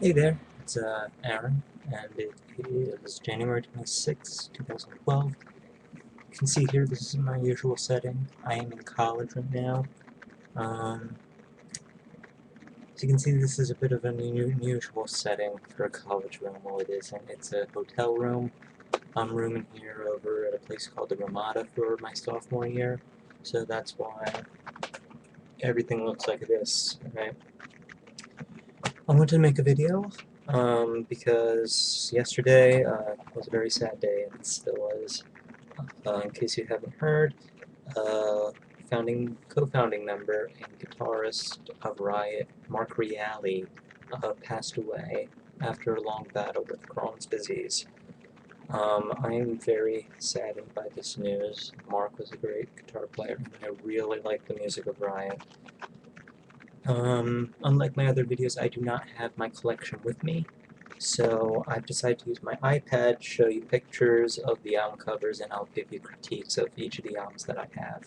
Hey there, it's Aaron, and it is January 26, 2012. You can see here this is my usual setting. I am in college right now. Um, as you can see, this is a bit of an unusual setting for a college room. Well, it isn't. It's a hotel room. I'm rooming here over at a place called the Ramada for my sophomore year, so that's why everything looks like this, right? I wanted to make a video because yesterday was a very sad day, and it still is. In case you haven't heard, uh, co-founding member and guitarist of Riot, Mark Reale, passed away after a long battle with Crohn's disease. I am very saddened by this news. Mark was a great guitar player, and I really like the music of Riot. Unlike my other videos, I do not have my collection with me, so I've decided to use my iPad to show you pictures of the album covers, and I'll give you critiques of each of the albums that I have.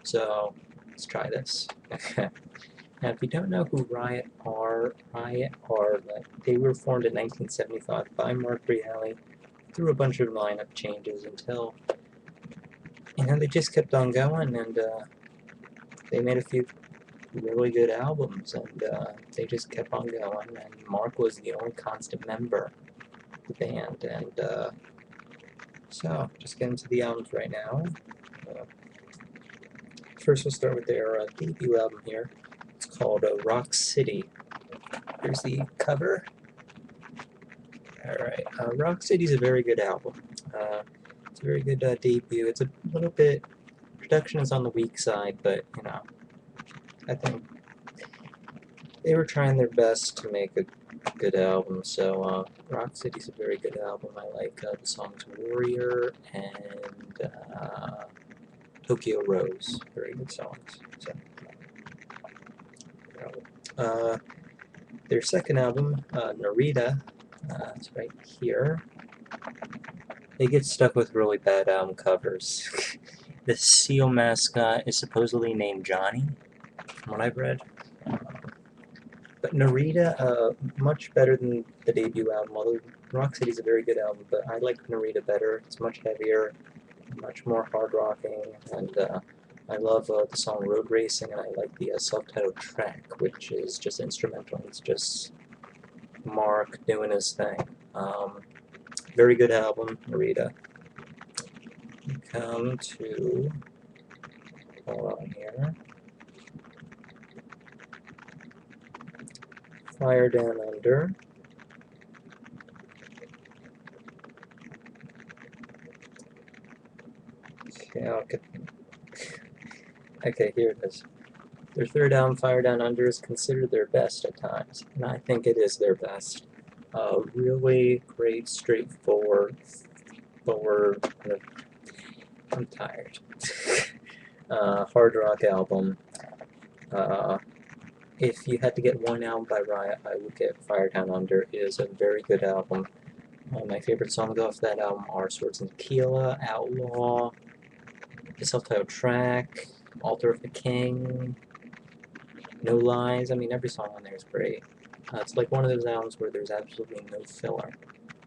So, let's try this. Now, if you don't know who Riot are, they were formed in 1975 by Mark Reale through a bunch of lineup changes until, they just kept on going, and they made a few really good albums, and they just kept on going, and Mark was the only constant member of the band, and so, just get into the albums right now. First we'll start with their debut album here. It's called Rock City. Here's the cover. Alright, Rock City's a very good album. It's a very good debut. It's a little bit, production is on the weak side, but, I think they were trying their best to make a good album, so Rock City's a very good album. I like the songs Warrior and Tokyo Rose. Very good songs. So, their second album, Narita, it's right here. They get stuck with really bad album covers. The seal mascot is supposedly named Johnny, from what I've read. But Narita, much better than the debut album, although Rock City's a very good album, but I like Narita better. It's much heavier, much more hard rocking, and I love the song Road Racing, and I like the self-titled track, which is just instrumental. It's just Mark doing his thing. Very good album, Narita. We come to, hold on here, Fire Down Under. Okay, here it is. Their third album, Fire Down Under, is considered their best at times, and I think it is their best. Really great, straightforward, I'm tired. Hard rock album. If you had to get one album by Riot, I would get Fire Down Under. It is a very good album. My favorite songs off that album are Swords and Tequila, Outlaw, the self-titled track, Altar of the King, No Lies. I mean, every song on there is great. It's like one of those albums where there's absolutely no filler.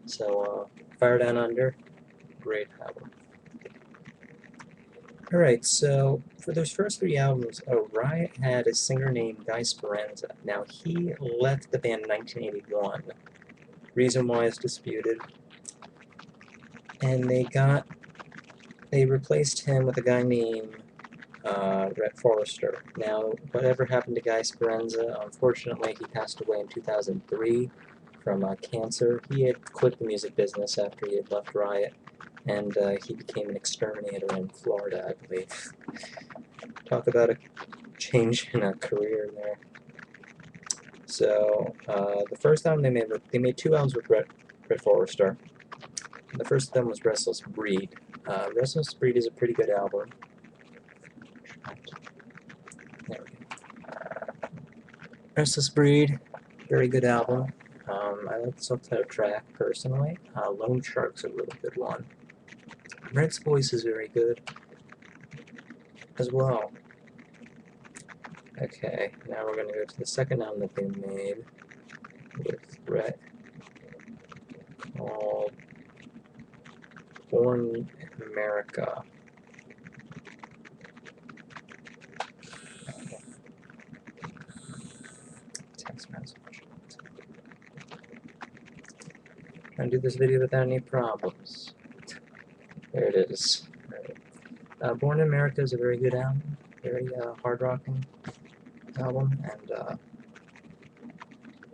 So, Fire Down Under, great album. Alright, so for those first three albums, Riot had a singer named Guy Speranza. Now, he left the band in 1981. Reason why is disputed. And they replaced him with a guy named Rhett Forrester. Now, whatever happened to Guy Speranza, unfortunately, he passed away in 2003 from cancer. He had quit the music business after he had left Riot, and he became an exterminator in Florida, I believe. Talk about a change in a career there. So, the first album they made two albums with Rhett Forrester. The first of them was Restless Breed. Restless Breed is a pretty good album. There we go. Restless Breed, very good album. I like the self-titled track, personally. Lone Shark's a really good one. Red's voice is very good as well. Okay, now we're going to go to the second album that they made. with Riot called Born in America. Text message. Trying to do this video without any problems. There it is. Right. Born in America is a very good album, very hard rocking album, and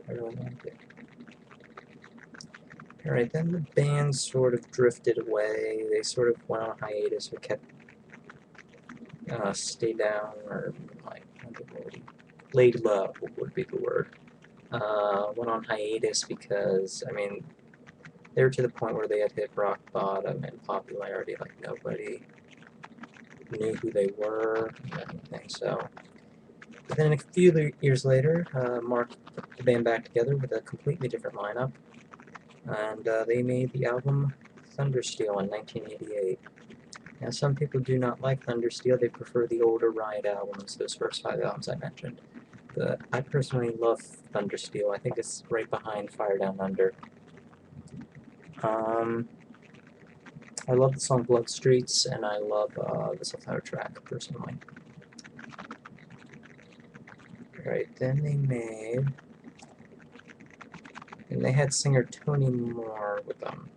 I really like it. Alright, then the band sort of drifted away. They sort of went on hiatus or kept stay down, or like laid low would be the word. Went on hiatus because, I mean, they were to the point where they had hit rock bottom in popularity, like nobody knew who they were and everything. So, but then a few years later, Mark put the band back together with a completely different lineup, and they made the album Thundersteel in 1988. Now, some people do not like Thundersteel. They prefer the older Riot albums, those first 5 albums I mentioned. But I personally love Thundersteel. I think it's right behind Fire Down Under. I love the song Blood Streets, and I love the Sunflower track, personally. Alright, then they made... And they had singer Tony Moore with them.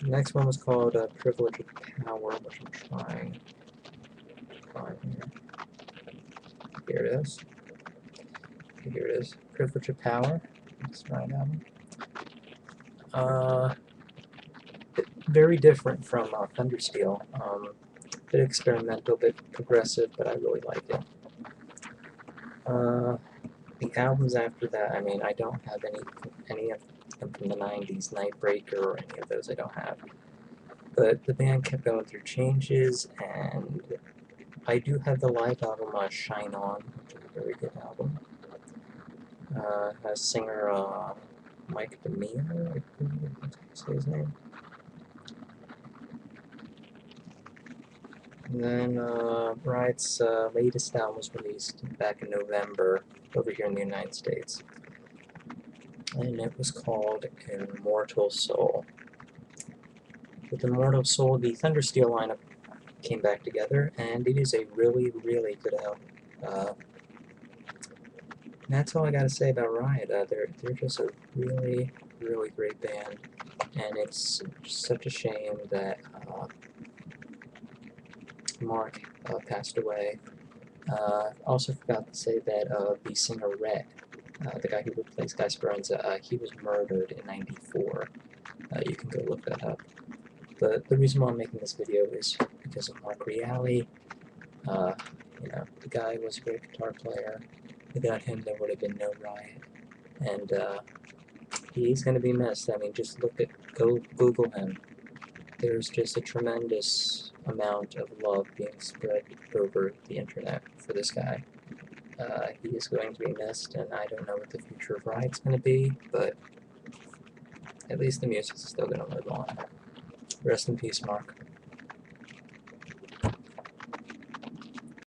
The next one was called Privilege of Power, which I'm trying to find here. Here it is. Here it is. Privilege of Power. That's my album. Very different from Thundersteel. Bit experimental, bit progressive, but I really like it. The albums after that, I mean, I don't have any of them from the 90s, Nightbreaker or any of those I don't have. But the band kept going through changes, and I do have the live album Shine On, which is a very good album. Has singer Mike DeMia, I think say his name. And then Riot's latest album was released back in November over here in the United States. And it was called Immortal Soul. With Immortal Soul, the Thundersteel lineup came back together, and it is a really, really good album. And that's all I gotta say about Riot. They're just a really, really great band, and it's such a shame that Mark passed away. Also forgot to say that the singer Rhett, the guy who replaced Guy Speranza, he was murdered in '94. You can go look that up. But the reason why I'm making this video is because of Mark Reale. You know, the guy was a great guitar player. Without him, there would have been no Riot. And he's going to be missed. I mean, just go Google him. There's just a tremendous amount of love being spread over the internet for this guy. He is going to be missed, and I don't know what the future of Riot's going to be, but at least the music's still going to live on. Rest in peace, Mark.